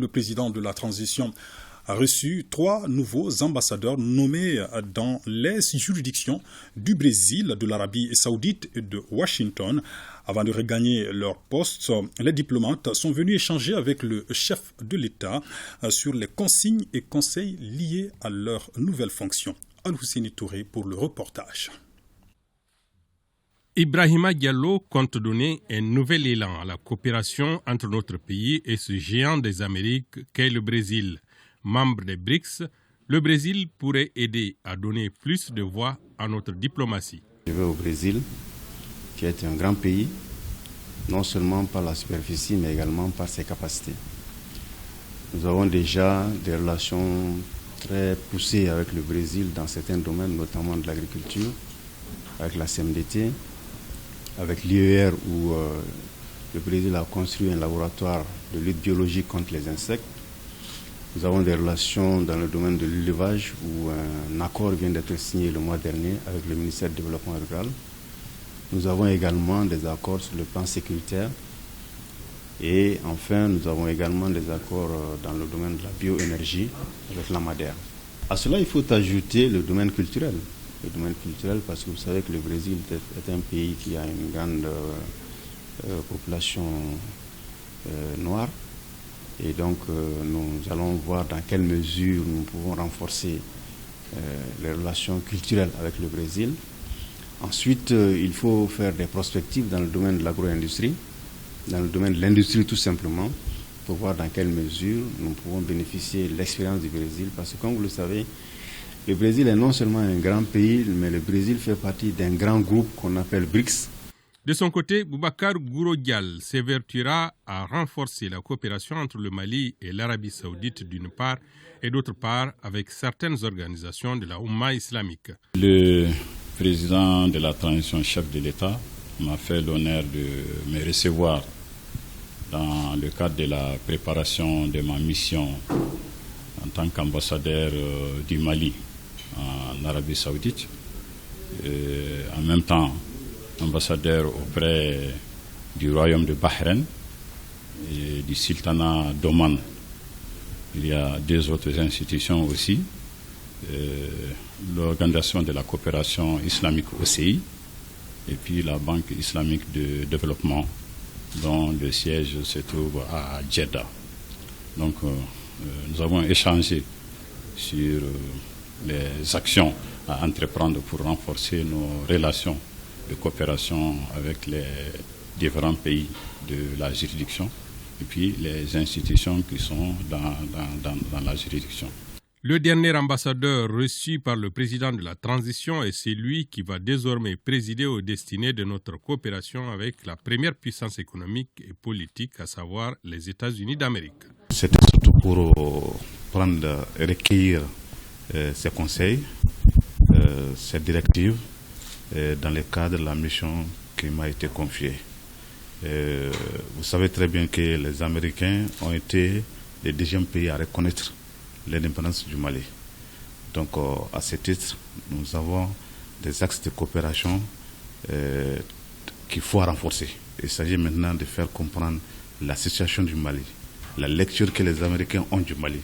le président de la transition a reçu 3 nouveaux ambassadeurs nommés dans les juridictions du Brésil, de l'Arabie saoudite et de Washington. Avant de regagner leur poste, les diplomates sont venus échanger avec le chef de l'État sur les consignes et conseils liés à leur nouvelle fonction. Al-Husseini Touré pour le reportage. Ibrahima Diallo compte donner un nouvel élan à la coopération entre notre pays et ce géant des Amériques qu'est le Brésil. Membre des BRICS, le Brésil pourrait aider à donner plus de voix à notre diplomatie. Je vais au Brésil, qui est un grand pays, non seulement par la superficie, mais également par ses capacités. Nous avons déjà des relations très poussées avec le Brésil dans certains domaines, notamment de l'agriculture, avec la CMDT, avec l'IER où le Brésil a construit un laboratoire de lutte biologique contre les insectes. Nous avons des relations dans le domaine de l'élevage où un accord vient d'être signé le mois dernier avec le ministère du Développement rural. Nous avons également des accords sur le plan sécuritaire. Et enfin, nous avons également des accords dans le domaine de la bioénergie avec la Madère. À cela, il faut ajouter le domaine culturel. Le domaine culturel parce que vous savez que le Brésil est un pays qui a une grande population noire. Et donc, nous allons voir dans quelle mesure nous pouvons renforcer les relations culturelles avec le Brésil. Ensuite, il faut faire des prospectives dans le domaine de l'agro-industrie, dans le domaine de l'industrie tout simplement, pour voir dans quelle mesure nous pouvons bénéficier de l'expérience du Brésil. Parce que, comme vous le savez, le Brésil est non seulement un grand pays, mais le Brésil fait partie d'un grand groupe qu'on appelle BRICS. De son côté, Boubacar Gouroudial s'évertuera à renforcer la coopération entre le Mali et l'Arabie saoudite d'une part et d'autre part avec certaines organisations de la Oumma islamique. Le président de la transition, chef de l'État, m'a fait l'honneur de me recevoir dans le cadre de la préparation de ma mission en tant qu'ambassadeur du Mali en Arabie saoudite. En même temps, ambassadeur auprès du royaume de Bahreïn et du sultanat d'Oman. Il y a 2 autres institutions aussi, l'Organisation de la coopération islamique OCI et puis la Banque islamique de développement dont le siège se trouve à Jeddah. Donc nous avons échangé sur les actions à entreprendre pour renforcer nos relations de coopération avec les différents pays de la juridiction et puis les institutions qui sont dans la juridiction. Le dernier ambassadeur reçu par le président de la transition est celui qui va désormais présider aux destinées de notre coopération avec la première puissance économique et politique, à savoir les États-Unis d'Amérique. C'était surtout pour recueillir ces conseils, ces directives, dans le cadre de la mission qui m'a été confiée. Vous savez très bien que les Américains ont été les 2e pays à reconnaître l'indépendance du Mali. Donc, à ce titre, nous avons des axes de coopération qu'il faut renforcer. Il s'agit maintenant de faire comprendre la situation du Mali, la lecture que les Américains ont du Mali,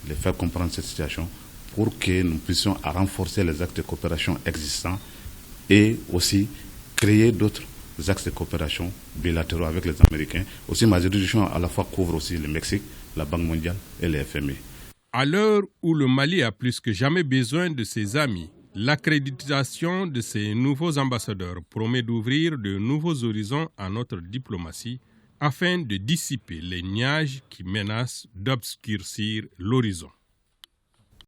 de faire comprendre cette situation pour que nous puissions renforcer les actes de coopération existants et aussi créer d'autres axes de coopération bilatéraux avec les Américains. Aussi, ma juridiction à la fois couvre aussi le Mexique, la Banque mondiale et les FMI. À l'heure où le Mali a plus que jamais besoin de ses amis, l'accréditation de ces nouveaux ambassadeurs promet d'ouvrir de nouveaux horizons à notre diplomatie afin de dissiper les nuages qui menacent d'obscurcir l'horizon.